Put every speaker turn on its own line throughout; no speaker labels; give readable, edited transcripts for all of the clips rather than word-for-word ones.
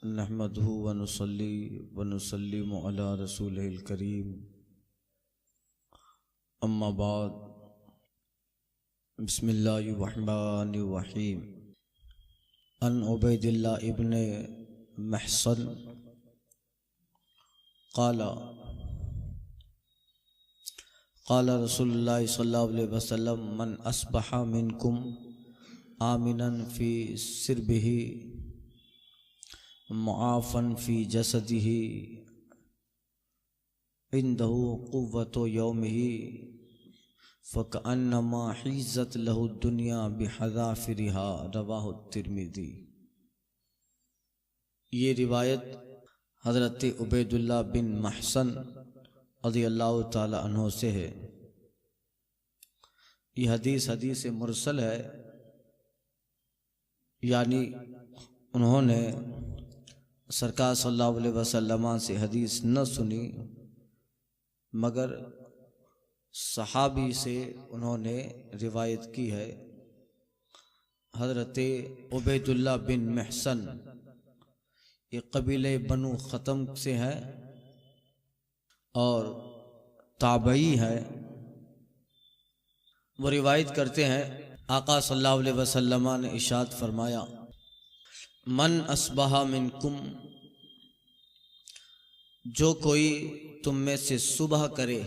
नहमदहु व नुसल्ली व नुसल्लिमु अला रसूलिल करीम अम्मा बाद बिस्मिल्लाहिर रहमानिर रहीम अन उबैदिल्लाह इब्न महसन क़ाला क़ाला रसूलुल्लाह सल्लल्लाहु अलैहि वसल्लम मन अस्बहा मिनकुम आमिनन फ़ी सिरबिही मुआफ़न फ़ी जसदिही इंदहु क़ुव्वतु यौमिही फ़कअन्नमा हिज़्ज़त लहु दुनिया बिहज़ाफ़िरिहा रवाहु तिर्मिज़ी। ये रिवायत हज़रत उबैदुल्लाह बिन महसन रज़ियल्लाहु ताला अन्हु से है। ये हदीस मुरसल है, यानी उन्होंने सरकार सल्लल्लाहु अलैहि वसल्लम से हदीस न सुनी मगर सहाबी से उन्होंने रिवायत की है। हज़रत उबैदुल्लाह बिन महसन ये कबीले बनु ख़तम से हैं और ताबई है। वो रिवायत करते हैं आका सल्लल्लाहु अलैहि वसल्लम ने इरशाद फरमाया, मन अस्बहा मिनकुम, जो कोई तुम में से सुबह करे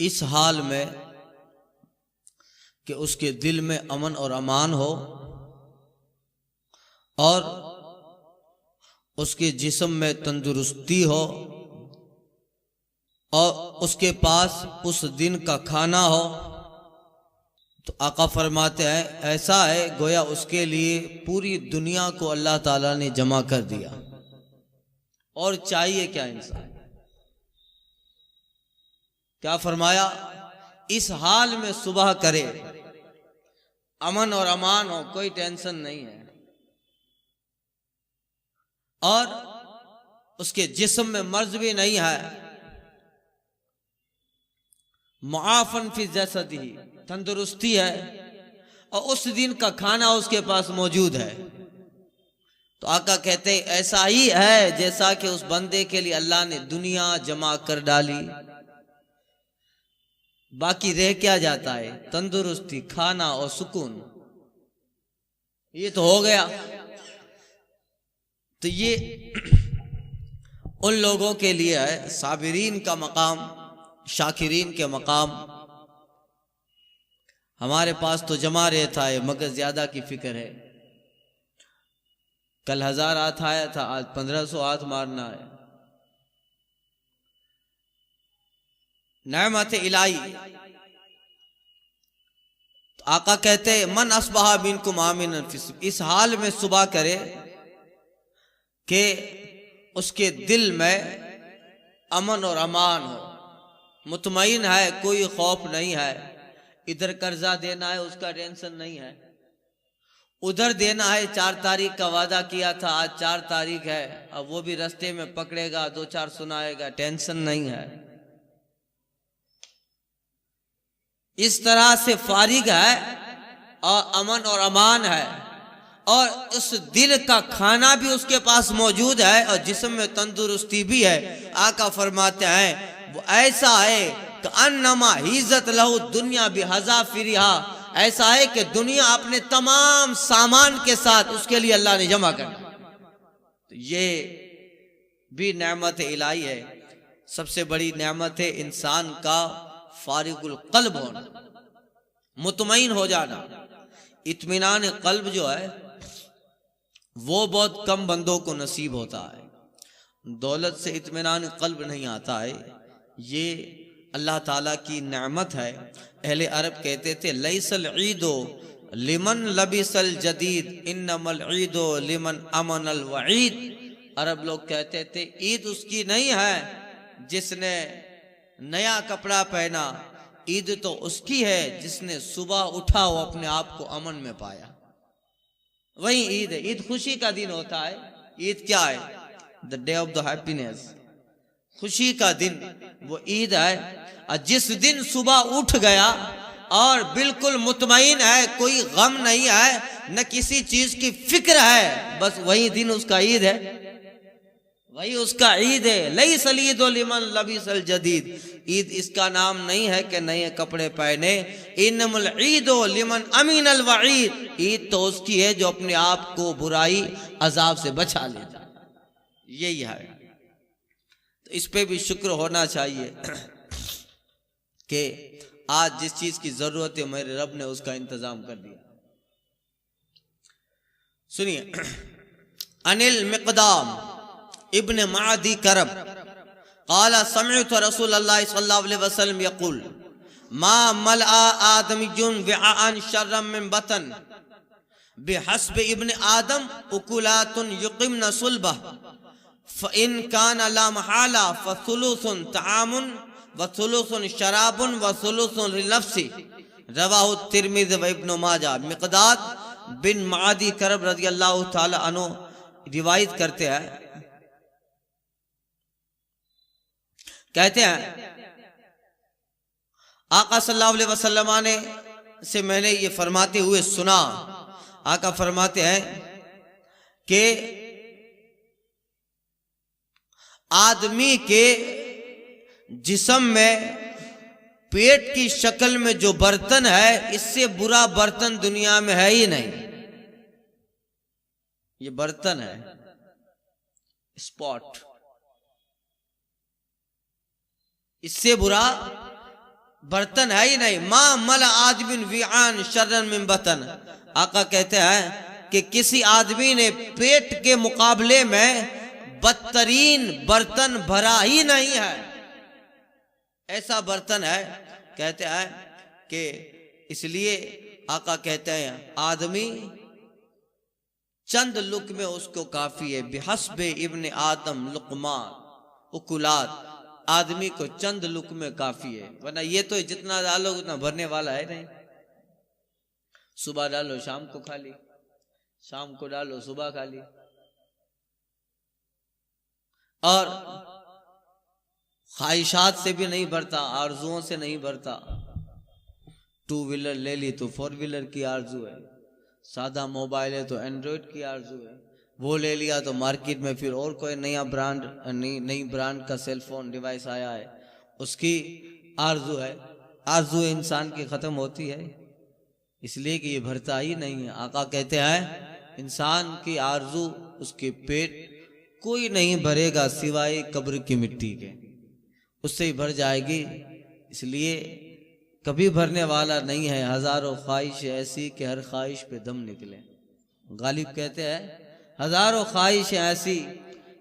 इस हाल में कि उसके दिल में अमन और अमान हो और उसके जिस्म में तंदुरुस्ती हो और उसके पास उस दिन का खाना हो, तो आका फरमाते हैं ऐसा है गोया उसके लिए पूरी दुनिया को अल्लाह ताला ने जमा कर दिया। और चाहिए क्या इंसान? क्या फरमाया? इस हाल में सुबह करे, अमन और अमान हो, कोई टेंशन नहीं है और उसके जिस्म में मर्ज भी नहीं है, मुआफ़न फी जसदिही, तंदुरुस्ती है और उस दिन का खाना उसके पास मौजूद है। तो आका कहते हैं ऐसा ही है जैसा कि उस बंदे के लिए अल्लाह ने दुनिया जमा कर डाली। बाकी रह क्या जाता है? तंदुरुस्ती, खाना और सुकून, ये तो हो गया। तो ये उन लोगों के लिए है साबिरीन का मकाम, शाकिरीन के मकाम। हमारे पास तो जमा रहता है मगर ज्यादा की फिक्र है। कल 1000 हाथ आया था, आज 1500 हाथ मारना है। नेमत इलाही। तो आका कहते मन अस्बहा मिनकुम आमिनन फी, इस हाल में सुबह करे कि उसके दिल में अमन और अमान हो, मुतमईन है, कोई खौफ नहीं है। इधर कर्जा देना है उसका टेंशन नहीं है, उधर देना है 4 तारीख का वादा किया था, आज 4 तारीख है, अब वो भी रास्ते में पकड़ेगा, 2-4 सुनाएगा, टेंशन नहीं है। इस तरह से फारिग है और अमन और अमान है और उस दिल का खाना भी उसके पास मौजूद है और जिस्म में तंदुरुस्ती भी है। आका फरमाते हैं वो ऐसा है कि अन्नमा हिज़्ज़त लहु दुनिया बिहज़ाफ़िरिहा, ऐसा है कि दुनिया अपने तमाम सामान के साथ उसके लिए अल्लाह ने जमा कर। तो ये भी नेमत इलाही है। सबसे बड़ी नेमत है इंसान का फारिगुल कल्ब होना, मुतमईन हो जाना। इत्मीनान कल्ब जो है वो बहुत कम बंदों को नसीब होता है। दौलत से इत्मीनान कल्ब नहीं आता है, ये अल्लाह ताला की नेमत है। अहले अरब कहते थे लैसल ईदो लिमन लबिसल जदीद इन्नमल ईदो लिमन अमनल वईद। अरब लोग कहते थे ईद उसकी नहीं है जिसने नया कपड़ा पहना, ईद तो उसकी है जिसने सुबह उठा हो अपने आप को अमन में पाया, वही ईद है। ईद खुशी का दिन होता है। ईद क्या है? The day of the happiness, खुशी का दिन, वो ईद है। और जिस दिन सुबह उठ गया और बिल्कुल मुतमईन है, कोई गम नहीं है, न किसी चीज की फिक्र है, बस वही दिन उसका ईद है, वही उसका ईद है। लई सलीद लिमन लबीसल जदीद, ईद इसका नाम नहीं है कि नए कपड़े पहने। इन्नमल ईद लिमन अमीन अल वईद, ईद तो उसकी है जो अपने आप को बुराई अजाब से बचा लेता, यही है। तो इस पे भी शुक्र होना चाहिए कि आज जिस चीज की जरूरत है मेरे रब ने उसका इंतजाम कर दिया। सुनिए, अनिल मिक़दाम इब्न मादी करब क़ाला समिअतु रसूलल्लाह सल्लल्लाहु अलैहि वसल्लम यक़ूल मा मलअ आदमियुन विआअन शर्रम मिन बतन बिहस्ब इब्न आदम उकुलातुन युक़िमन सुल्बह फ़इन कान ला महाला फ़सुलुसुन तआमुन व सुलुसुन शराबुन व सुलुसुन लिनफ्सी, रवाहु तिर्मिज़ी व इब्न माजा। मिक़दाद बिन मादी करब रज़ियल्लाहु ताला अन्हु रिवायत करते हैं, कहते हैं आका सल्लल्लाहु अलैहि वसल्लम ने से मैंने ये फरमाते हुए सुना। आका फरमाते हैं कि आदमी के जिस्म में पेट की शक्ल में जो बर्तन है, इससे बुरा बर्तन दुनिया में है ही नहीं। ये बर्तन है, स्पॉट, इससे बुरा बर्तन है ही नहीं। मां मल आदमिन विआन शर्रन मिन बतन, आका कहते हैं कि किसी आदमी ने पेट के मुकाबले में बदतरीन बर्तन भरा ही नहीं है, ऐसा बर्तन है। कहते हैं कि इसलिए आका कहते हैं आदमी चंद लुक में उसको काफी है। बिहस्बे इब्न आदम लुकमान उकुलात, आदमी को चंद लुक में काफी है, वरना ये तो जितना डालो उतना भरने वाला है नहीं। सुबह डालो शाम को खा ली, शाम को डालो सुबह खा ली, और ख्वाहिशात से भी नहीं भरता, आरजुओं से नहीं भरता। 2 व्हीलर ले ली तो 4 व्हीलर की आरजू है, सादा मोबाइल है तो एंड्रॉयड की आरजू है, वो ले लिया तो मार्केट में फिर और कोई नया ब्रांड, नई ब्रांड का सेलफोन डिवाइस आया है, उसकी आरजू है। आरजू इंसान की ख़त्म होती है इसलिए कि ये भरता ही नहीं है। आका कहते हैं इंसान की आरजू, उसके पेट कोई नहीं भरेगा सिवाय कब्र की मिट्टी के, उससे ही भर जाएगी। इसलिए कभी भरने वाला नहीं है। हजारों ख्वाहिश ऐसी कि हर ख्वाहिश पे दम निकले। गालिब कहते हैं हजारों ख्वाहिशें ऐसी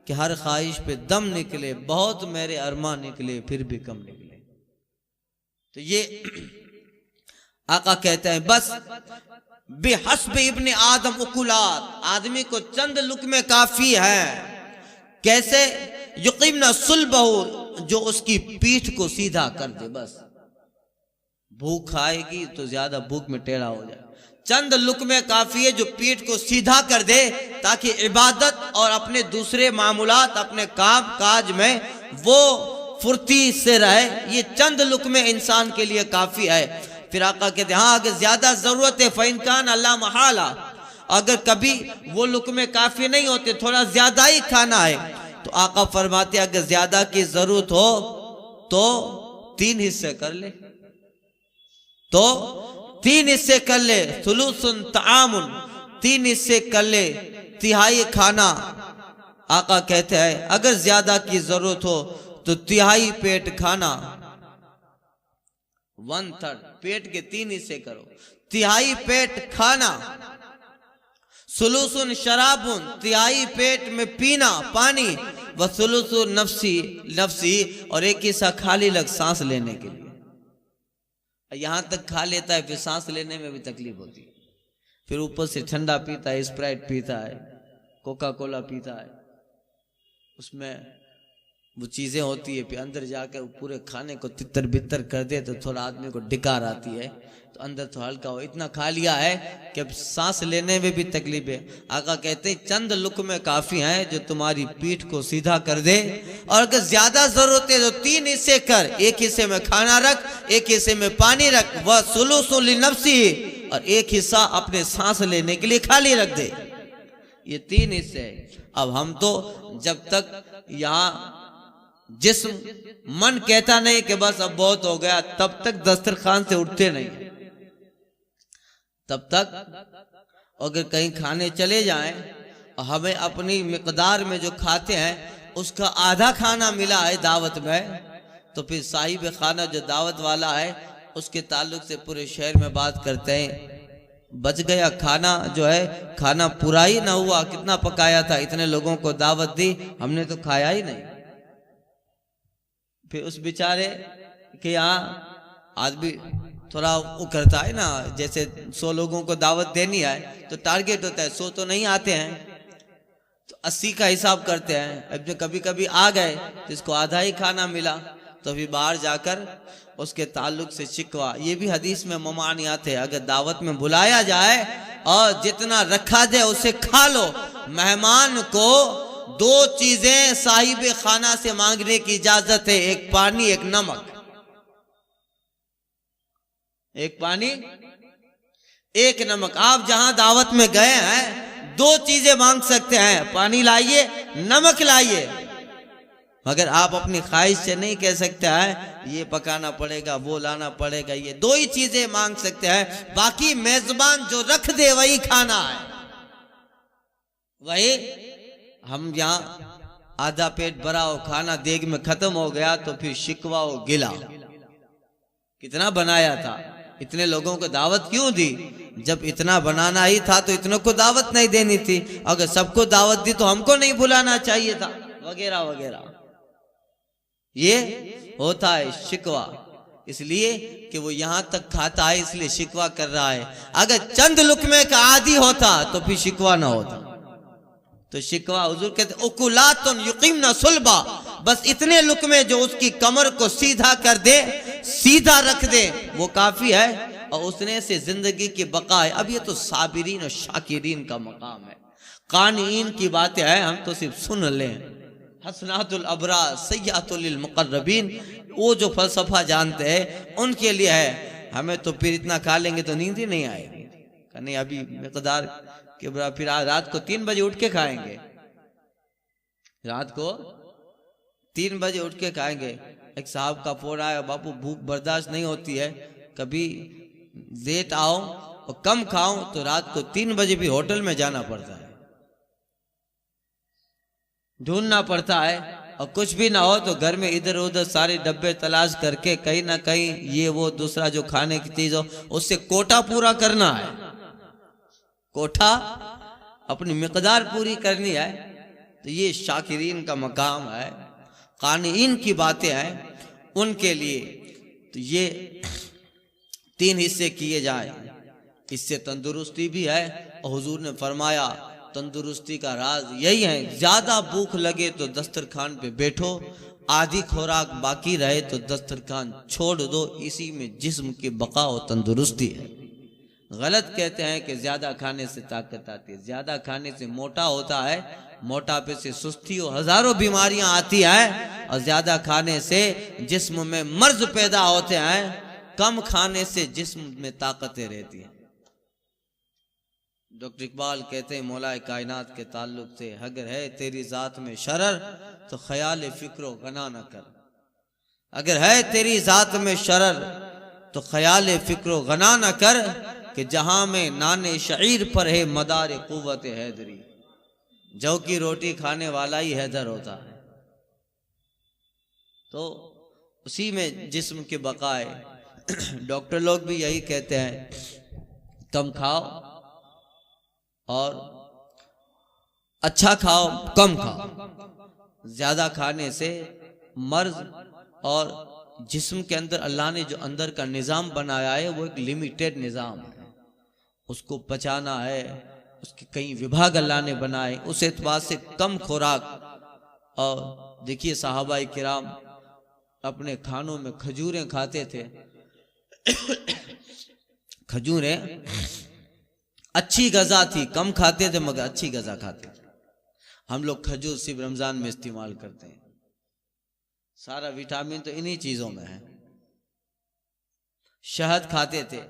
कि हर ख्वाहिश पे दम निकले, बहुत मेरे अरमान निकले फिर भी कम निकले। तो ये आका कहते हैं बस बेहस्ब इब्न आदम उकुलात, आदमी को चंद लुक में काफी है। कैसे? युकीमना सुल्बहु, जो उसकी पीठ को सीधा कर दे। बस भूख आएगी तो ज्यादा भूख में टेढ़ा हो जाए, चंद लुक में काफी है जो पीठ को सीधा कर दे, ताकि इबादत और अपने दूसरे मामूलात, अपने काम काज में वो फुर्ती से रहे। ये चंद लुक में इंसान के लिए काफी है। फिर आका कहते हैं हाँ, अगर ज्यादा जरूरत है फ़इनकान अल्लाह महाला, अगर कभी वो लुक में काफी नहीं होते, थोड़ा ज्यादा ही खाना है, तो आका फरमाते अगर ज्यादा की जरूरत हो तो 3 हिस्से कर ले, तो 3 हिस्से कर ले। सुलुसुन तआमुन, 3 हिस्से कर ले, तिहाई खाना। आका कहते हैं अगर ज्यादा की जरूरत हो तो तिहाई पेट खाना, 1/3 पेट के 3 हिस्से करो, तिहाई पेट खाना। सुलुसुन शराबुन, तिहाई पेट में पीना पानी, व सुलुसुन नफ्सी, और एक हिस्सा खाली लग सांस लेने के लिए। यहां तक खा लेता है, फिर सांस लेने में भी तकलीफ होती है, फिर ऊपर से ठंडा पीता है, स्प्राइट पीता है, कोका कोला पीता है, उसमें वो चीज़ें होती है, फिर अंदर जाकर पूरे खाने को तितर बितर कर दे तो थोड़ा आदमी को डिकार आती है, तो अंदर तो हल्का हो। इतना खा लिया है कि अब सांस लेने में भी तकलीफ है। आका कहते हैं चंद लुक़्मे काफ़ी हैं जो तुम्हारी पीठ को सीधा कर दे, और अगर ज़्यादा ज़रूरत है तो 3 हिस्से कर, एक हिस्से में खाना रख, एक हिस्से में पानी रख, वह सुलुसुन लिनफ्सी, और एक हिस्सा अपने सांस लेने के लिए खाली रख दे। ये 3 हिस्से हैं। अब हम तो जब तक यहाँ जिस्म मन कहता नहीं कि बस अब बहुत हो गया, तब तक दस्तरखान से उठते नहीं। तब तक अगर कहीं खाने चले जाएं, हमें अपनी मिकदार में जो खाते हैं उसका आधा खाना मिला है दावत में, तो फिर साहिब खाना जो दावत वाला है उसके ताल्लुक से पूरे शहर में बात करते हैं, बच गया खाना जो है, खाना पूरा ही ना हुआ, कितना पकाया था, इतने लोगों को दावत दी, हमने तो खाया ही नहीं। फिर उस बेचारे के यहाँ आदमी थोड़ा वो करता है ना, जैसे 100 लोगों को दावत देनी है तो टारगेट होता है, 100 तो नहीं आते हैं तो 80 का हिसाब करते हैं। अब जो कभी कभी आ गए तो इसको आधा ही खाना मिला, तो फिर बाहर जाकर उसके ताल्लुक से शिकवा। ये भी हदीस में ममानियात है, अगर दावत में बुलाया जाए और जितना रखा जाए उसे खा लो। मेहमान को 2 चीजें साहिब खाना से मांगने की इजाजत है, एक पानी एक नमक। एक पानी एक नमक। आप जहां दावत में गए हैं 2 चीजें मांग सकते हैं, पानी लाइए नमक लाइए, मगर आप अपनी ख्वाहिश से नहीं कह सकते हैं ये पकाना पड़ेगा वो लाना पड़ेगा। ये 2 ही चीजें मांग सकते हैं, बाकी मेजबान जो रख दे वही खाना है। वही हम यहाँ आधा पेट भरा हो, खाना देग में खत्म हो गया तो फिर शिकवा हो गिला, कितना बनाया था, इतने लोगों को दावत क्यों दी? जब इतना बनाना ही था तो इतनों को दावत नहीं देनी थी, अगर सबको दावत दी तो हमको नहीं बुलाना चाहिए था, वगैरह वगैरह। ये होता है शिकवा, इसलिए कि वो यहां तक खाता है इसलिए शिकवा कर रहा है। अगर चंद लुकमे का आदी होता तो फिर शिकवा ना होता। तो शिकवा, हुजूर कहते उकुलातुन युकीमना सुलबा, बस इतने लुकमे जो उसकी कमर को सीधा कर दे, सीधा रख दे, वो काफी है, और उसने से जिंदगी की बका है। अब ये तो साबिरीन और शाकिरीन का मकाम है, कानीन की बातें हैं, हम तो सिर्फ सुन लें। हसनातुल अबरा सय्यातुल लिल मुक़र्रबीन, वो जो फलसफा जानते हैं उनके लिए है। हमें तो फिर इतना खा लेंगे तो नींद ही नहीं आएगी, नहीं अभी मिक़दार के बरा, फिर रात को 3 बजे उठ के खाएंगे, रात को 3 बजे उठ के खाएंगे। एक साहब का फोन आया, बापू भूख बर्दाश्त नहीं होती है, कभी लेट आओ और कम खाओ तो रात को 3 बजे भी होटल में जाना पड़ता है, ढूंढना पड़ता है, और कुछ भी ना हो तो घर में इधर उधर सारे डब्बे तलाश करके कहीं ना कहीं ये वो दूसरा जो खाने की चीज हो उससे कोटा पूरा करना है, कोठा अपनी मिकदार पूरी करनी है। तो ये शाकिरीन का मकाम है, कानीन की बातें हैं उनके लिए। तो ये 3 हिस्से किए जाए, इससे तंदुरुस्ती भी है। और हुजूर ने फरमाया तंदुरुस्ती का राज यही है, ज्यादा भूख लगे तो दस्तरखान पे बैठो, आधी खुराक बाकी रहे तो दस्तरखान छोड़ दो, इसी में जिस्म की बका और तंदुरुस्ती है। गलत कहते हैं कि ज्यादा खाने से ताकत आती है, ज्यादा खाने से मोटा होता है, मोटापे से सुस्ती और हजारों बीमारियां आती हैं, और ज्यादा खाने से जिस्म में मर्ज पैदा होते हैं, कम खाने से जिस्म में ताकतें रहती हैं। डॉक्टर इकबाल कहते हैं मौलाए कायनात के ताल्लुक से, अगर है तेरी जात में शरर तो ख्याल फिक्रो गना न कर, अगर है तेरी जात में शरर तो ख्याल फिक्रो गना न कर, कि जहां में नाने शईर पर है मदार कुव्वत हैदरी, जौ की रोटी खाने वाला ही हैदर होता है। तो उसी में जिस्म के बकाए। डॉक्टर लोग भी यही कहते हैं, कम खाओ और अच्छा खाओ, कम खाओ। ज्यादा खाने से मर्ज, और जिस्म के अंदर अल्लाह ने जो अंदर का निज़ाम बनाया है वो एक लिमिटेड निज़ाम है, उसको पचाना है, उसके कई विभाग अल्लाह ने बनाए, उस एतबार से कम खुराक और देखिए साहबा किराम अपने खानों में खजूरें खाते थे। खजूरें अच्छी गजा थी, कम खाते थे मगर अच्छी गजा खाते थे। हम लोग खजूर सिर्फ रमजान में इस्तेमाल करते हैं, सारा विटामिन तो इन्हीं चीजों में है। शहद खाते थे,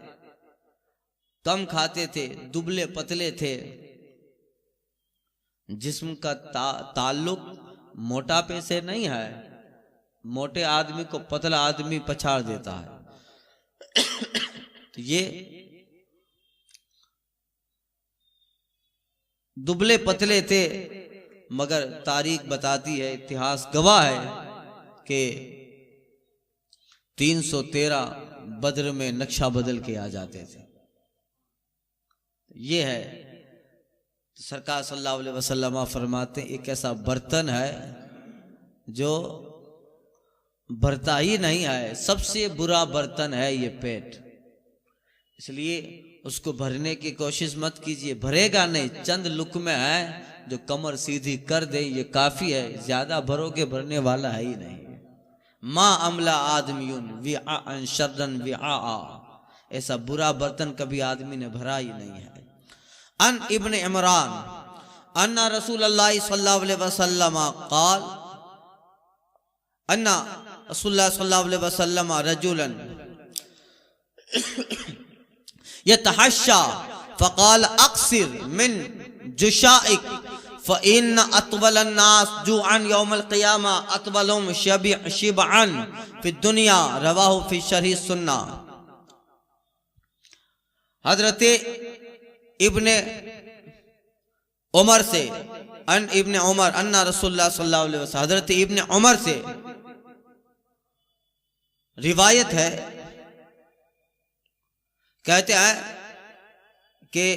कम खाते थे, दुबले पतले थे। जिस्म का ताल्लुक मोटापे से नहीं है, मोटे आदमी को पतला आदमी पछाड़ देता है। तो ये दुबले पतले थे, मगर तारीख बताती है, इतिहास गवाह है कि 313 बद्र में नक्शा बदल के आ जाते थे। ये है सरकार सल्लल्लाहु अलैहि वसल्लम फरमाते हैं, एक ऐसा बर्तन है जो भरता ही नहीं है, सबसे बुरा बर्तन है ये पेट। इसलिए उसको भरने की कोशिश मत कीजिए, भरेगा नहीं, चंद लुकमे है जो कमर सीधी कर दे ये काफी है, ज्यादा भरोगे भरने वाला है ही नहीं। माँ अमला आदमियुन विआअन शर्रन विआआ, ऐसा बुरा बर्तन कभी आदमी ने भरा ही नहीं है। अन इब्न इमरान अन्ना रसूलुल्लाह सल्लल्लाहु अलैहि वसल्लम क़ाल अन्ना रसूलुल्लाह सल्लल्लाहु अलैहि वसल्लम रजुलन यतहश्शा फ़क़ाल अक़सिर मिन जुशाइक फ़इन्न अतवल अन्नास जुअन यौमल क़ियामा अतवलुहुम शिबअन फ़िद दुनिया, रवाहु फ़ी शरह सुन्ना। हज़रत इब्ने उमर से अन इब्ने उमर अन्ना रसूलुल्लाह सल्लल्लाहु अलैहि वसल्लम, हज़रत इब्ने उमर से रिवायत है, कहते हैं कि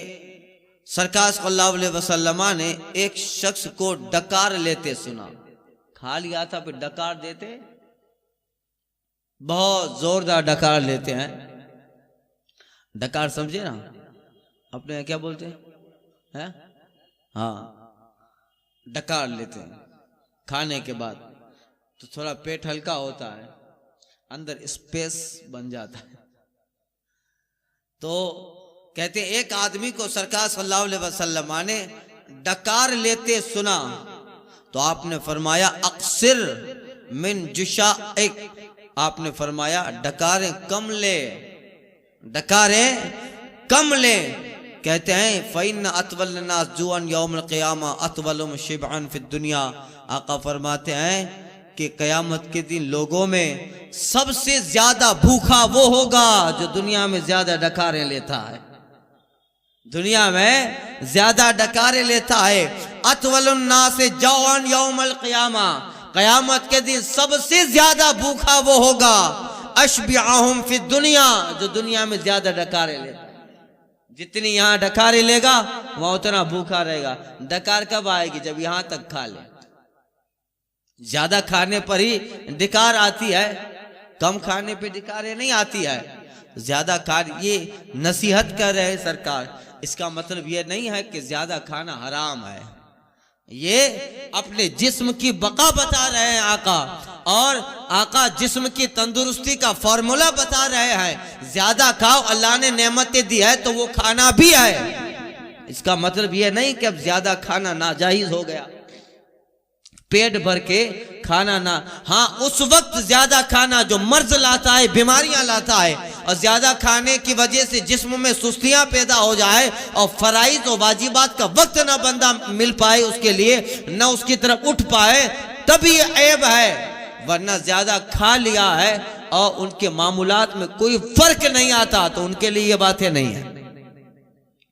सरकार सल्लल्लाहु अलैहि वसल्लम ने एक शख्स को डकार लेते सुना। खा लिया था फिर डकार देते, बहुत जोरदार डकार लेते हैं। डकार समझे ना, अपने यहाँ क्या बोलते हैं? हाँ, डकार लेते हैं खाने के बाद, तो थोड़ा पेट हल्का होता है, अंदर स्पेस बन जाता है। तो कहते एक आदमी को सरकार सल्लल्लाहु अलैहि वसल्लम ने डकार लेते सुना, तो आपने फरमाया अक्सिर मिन जुशाइक, आपने फरमाया डकारें कम ले, डकारें कम ले। कहते हैं फ़इन्न अतवल नास जुअन यौमल क़ियामा अतवलुहुम शिबअन फ़िद दुनिया, आका फरमाते हैं कि क़यामत के दिन लोगों में सबसे ज्यादा भूखा वो होगा जो दुनिया में ज्यादा डकारें लेता है, दुनिया में ज्यादा डकारें लेता है। अतवलुन नास जौअन यौमल क़ियामा, क़यामत के दिन सबसे ज्यादा भूखा वो होगा अशबिअहुम फ़िद दुनिया, जो दुनिया में ज्यादा डकारें लेता है। जितनी यहाँ डकारें लेगा वहां उतना भूखा रहेगा। डकार कब आएगी? जब यहां तक खा ले। ज्यादा खाने पर ही डकार आती है, कम खाने पे डकारें नहीं आती है। ज्यादा खा, ये नसीहत कर रहे हैं सरकार, इसका मतलब ये नहीं है कि ज्यादा खाना हराम है, ये अपने जिस्म की बका बता रहे हैं आका, और आका जिस्म की तंदुरुस्ती का फॉर्मूला बता रहे हैं। ज्यादा खाओ, अल्लाह ने नेमतें दी है तो वो खाना भी है। इसका मतलब ये नहीं कि अब ज्यादा खाना नाजायज हो गया, पेट भर के खाना ना। हाँ, उस वक्त ज्यादा खाना जो मर्ज लाता है, बीमारियां लाता है, और ज्यादा खाने की वजह से जिस्म में सुस्तियां पैदा हो जाए और फराइज और वाजिबात का वक्त ना बंदा मिल पाए उसके लिए, ना उसकी तरफ उठ पाए, तभी ये ऐब है। वरना ज्यादा खा लिया है और उनके मामूलात में कोई फर्क नहीं आता, तो उनके लिए ये बातें नहीं है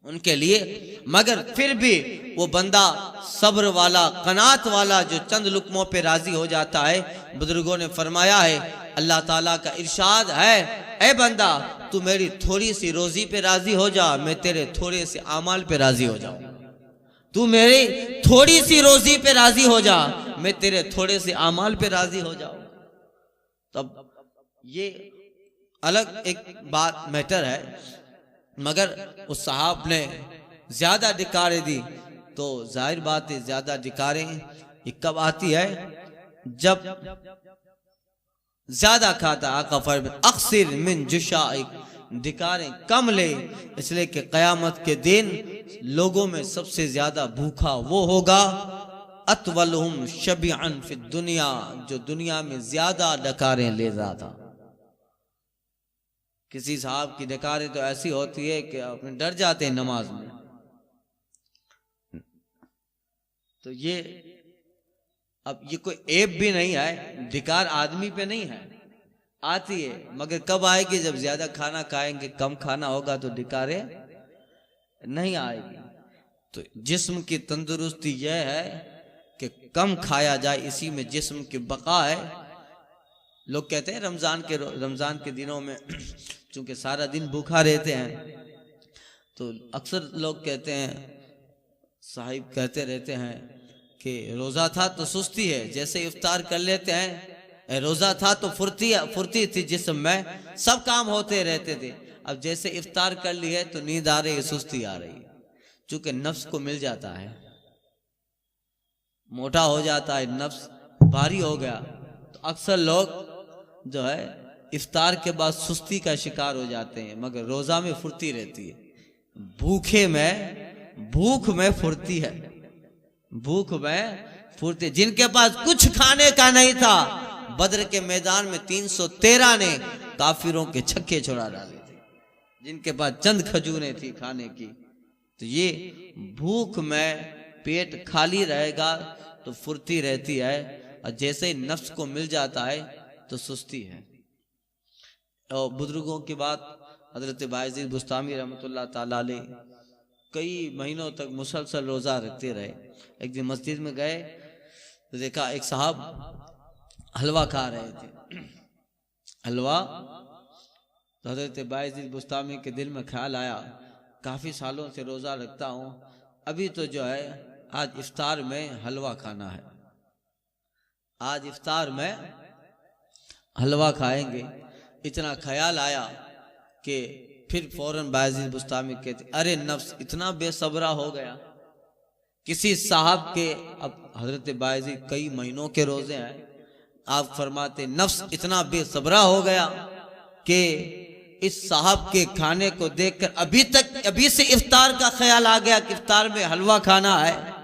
उनके लिए। मगर फिर भी वो बंदा सब्र वाला, कनात वाला, जो चंद लुकमों पे राजी हो जाता है। बुजुर्गों ने फरमाया है, अल्लाह ताला का इरशाद है, ए बंदा तू मेरी थोड़ी सी रोजी पे राजी हो जा, मैं तेरे थोड़े से अमाल पे राजी हो जाऊं। तू मेरी थोड़ी सी रोजी पे राजी हो जा, मैं तेरे थोड़े से अमाल पे राजी हो जाऊं। तब ये अलग एक बात मैटर है। मगर उस साहब ने ज्यादा डिकारें दी, तो जाहिर बात है ज्यादा डिकारें ये कब आती है? जब ज्यादा खाता, आका फरमाते अक्सिर मिन जुशाइक, धिकारें कम ले, इसलिए कि कयामत के दिन लोगों में सबसे ज्यादा भूखा वो होगा अतवलहुम शबिअन फिद दुनिया, जो दुनिया में ज्यादा डकारें ले रहा था। किसी साहब की डकारें तो ऐसी होती है कि अपने डर जाते हैं नमाज में। तो ये अब ये कोई ऐब भी नहीं है, धिकार आदमी पे नहीं है, आती है, मगर कब आएगी? जब ज्यादा खाना खाएंगे, कम खाना होगा तो धिकारे नहीं आएगी। तो जिस्म की तंदुरुस्ती यह है कि कम खाया जाए, इसी में जिस्म की बका है। लोग कहते हैं रमजान के दिनों में चूंकि सारा दिन भूखा रहते हैं, तो अक्सर लोग कहते हैं, साहिब कहते रहते हैं कि रोजा था तो सुस्ती है, जैसे इफ्तार कर लेते हैं, रोजा था तो फुर्ती थी जिस्म में, सब काम होते रहते थे। अब जैसे इफ्तार कर ली है तो नींद आ रही है, सुस्ती आ रही है, चूंकि नफ्स को मिल जाता है, मोटा हो जाता है, नफ्स भारी हो गया, तो अक्सर लोग जो है इफ्तार के बाद सुस्ती का शिकार हो जाते हैं, मगर रोजा में फुर्ती रहती है। भूख में फुर्ती है, भूख में फुर्ती। जिनके पास कुछ खाने का नहीं था, बद्र के मैदान में 313 ने काफिरों के छक्के छोड़ा डाले थे, जिनके पास चंद खजूरें थी खाने की। तो ये भूख में पेट खाली रहेगा तो फुर्ती रहती है, और जैसे ही नफ्स को मिल जाता है तो सुस्ती है। और बुजुर्गों की बात, हजरत बायजीद बुस्तामी रहमतुल्लाह ताला अलैह कई महीनों तक मुसलसल रोजा रखते रहे। एक दिन मस्जिद में गए तो देखा एक साहब हलवा खा रहे थे, हलवा। तो हजरत बायजीद बुस्तामी के दिल में ख्याल आया, काफी सालों से रोजा रखता हूँ, अभी तो जो है आज इफ्तार में हलवा खाना है, आज इफ्तार में हलवा खाएंगे। इतना ख्याल आया कि फिर फौरन बायजीद बुस्तामी कहते, अरे नफ्स इतना बेसब्रा हो गया। किसी साहब के, अब हजरत बायजीद कई महीनों के रोजे हैं, आप फरमाते नफ्स इतना बेसब्रा हो गया कि इस साहब के खाने को देखकर अभी से इफ्तार का ख्याल आ गया कि इफ्तार में हलवा खाना है।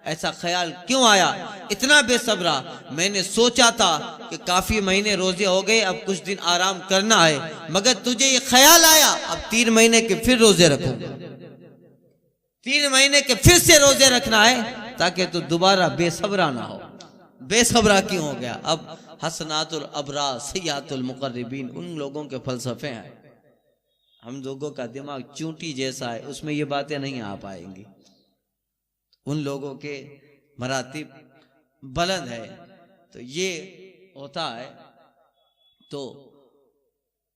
ऐसा ख्याल क्यों आया? इतना बेसब्रा। मैंने सोचा था कि काफी महीने रोजे हो गए, अब कुछ दिन आराम करना है, मगर तुझे ये ख्याल आया अब 3 महीने के फिर रोजे रखो, 3 महीने के फिर से रोजे रखना है, ताकि तू दोबारा बेसब्रा ना हो। बेसब्रा क्यों हो गया? अब हसनातुल अबरा सय्यातुल मुकर्रबीन उन लोगों के फलसफे हैं, हम लोगों का दिमाग चूंटी जैसा है, उसमें ये बातें नहीं आ पाएंगी। उन लोगों के मरातिब बुलंद है। तो ये होता है। तो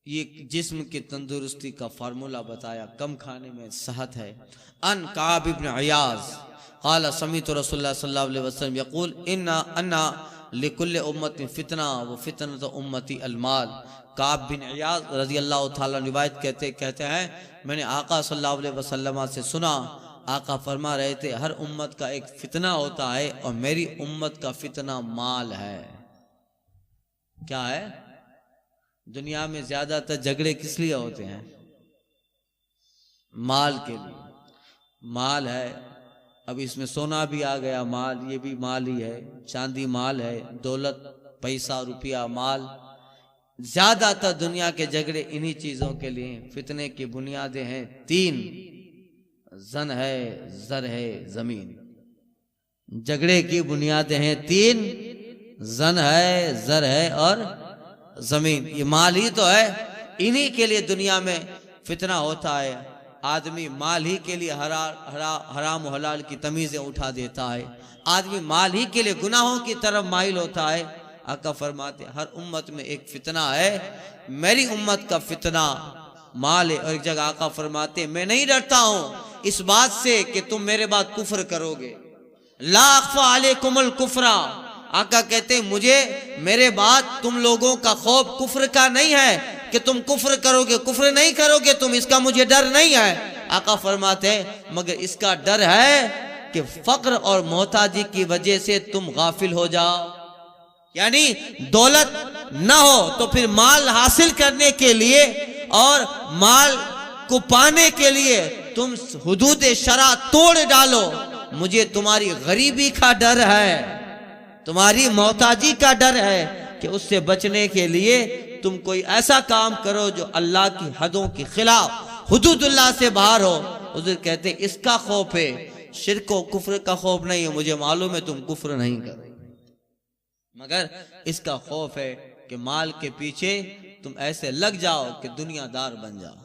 ये जिस्म की तंदुरुस्ती का फार्मूला बताया, कम खाने में सेहत है। अन काब इब्न अयाज क़ाल समीअतु रसूलुल्लाह सल्लल्लाहु अलैहि वसल्लम यक़ूल अन्ना लिकुल्लि उम्मतिन फितना व फितनतु उम्मती अलमाल। काब बिन अयाज रज़ी अल्लाह ताला रिवायत कहते हैं, मैंने आका सल्लल्लाहु अलैहि वसल्लम से सुना, आका फरमा रहे थे, हर उम्मत का एक फितना होता है और मेरी उम्मत का फितना माल है। क्या है? दुनिया में ज्यादातर झगड़े किस लिए होते हैं? माल के लिए। माल है, अब इसमें सोना भी आ गया, माल, ये भी माल ही है, चांदी माल है, दौलत, पैसा, रुपया, माल। ज्यादातर दुनिया के झगड़े इन्हीं चीजों के लिए। फितने की बुनियादें हैं 3, जन है, जर है, जमीन। झगड़े की बुनियादें हैं 3, जन है, जर है और जमीन। ये माल ही तो है, इन्हीं के लिए दुनिया में फितना होता है। आदमी माल ही के लिए हराम हलाल की तमीजें उठा देता है, आदमी माल ही के लिए गुनाहों की तरफ माइल होता है। आका फरमाते हर उम्मत में एक फितना है, मेरी उम्मत का फितना माल है। और एक जगह आका फरमाते मैं नहीं डरता हूं इस बात से कि तुम मेरे बाद कुफ्र करोगे। ला अख्फा अलैकुमुल कुफ्रा, आका कहते मुझे मेरे बाद तुम लोगों का खौफ कुफ्र का नहीं है कि तुम कुफ्र करोगे, कुफ्र नहीं करोगे तुम, इसका मुझे डर नहीं है। आका फरमाते मगर इसका डर है कि फक्र और मोहताजी की वजह से तुम गाफिल हो जाओ, यानी दौलत ना हो तो फिर माल हासिल करने के लिए और माल को पाने के लिए तुम हुदूद शरा तोड़ डालो। मुझे तुम्हारी गरीबी का डर है, तुम्हारी मोहताजी का डर है कि उससे बचने के लिए तुम कोई ऐसा काम करो जो अल्लाह की हदों के खिलाफ हुदूदुल्लाह से बाहर हो। हुजूर कहते इसका खौफ है, शिर्क और कुफ्र का खौफ नहीं है। मुझे मालूम है तुम कुफ्र नहीं करो, मगर इसका खौफ है कि माल के पीछे तुम ऐसे लग जाओ कि दुनियादार बन जाओ।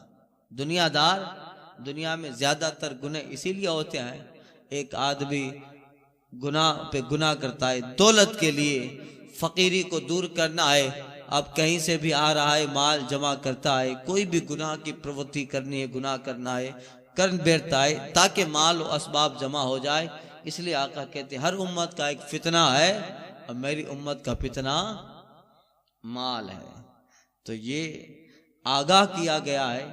दुनियादार, दुनिया में ज्यादातर गुनाह इसीलिए होते हैं, एक आदमी गुनाह पे गुनाह करता है दौलत के लिए, फकीरी को दूर करना है, अब कहीं से भी आ रहा है माल जमा करता है, कोई भी गुनाह की प्रवृत्ति करनी है, गुनाह करना है, कर बैठता है ताकि माल और असबाब जमा हो जाए। इसलिए आका कहते हर उम्मत का एक फितना है और मेरी उम्मत का फितना माल है। तो ये आगाह किया गया है,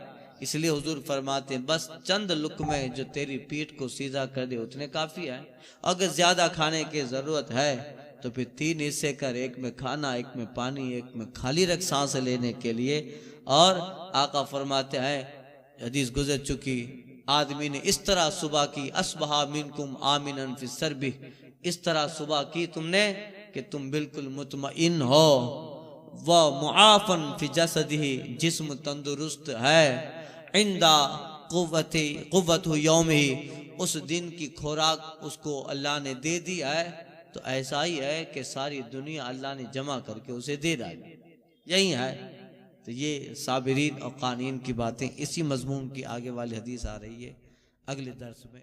इसलिए हुजूर फरमाते हैं बस चंद लुक़मे जो तेरी पीठ को सीधा कर दे उतने काफ़ी है। अगर ज़्यादा खाने की ज़रूरत है तो फिर 3 हिस्से कर, एक में खाना, एक में पानी, एक में खाली रख सांस लेने के लिए। और आका फरमाते हैं, हदीस गुजर चुकी, आदमी ने इस तरह सुबह की, अस्बहा मिनकुम आमिनन फी सरबी, इस तरह सुबह की तुमने कि तुम बिल्कुल मुतमइन हो, वह मुआफन फी जसदिही, जिस्म तंदुरुस्त है, इंदा कुव्वत यौम ही, उस दिन की खुराक उसको अल्लाह ने दे दी है। तो ऐसा ही है कि सारी दुनिया अल्लाह ने जमा करके उसे दे डाली, यही है। तो ये साबिरीन और कानीन की बातें, इसी मजमून की आगे वाली हदीस आ रही है अगले दर्स में।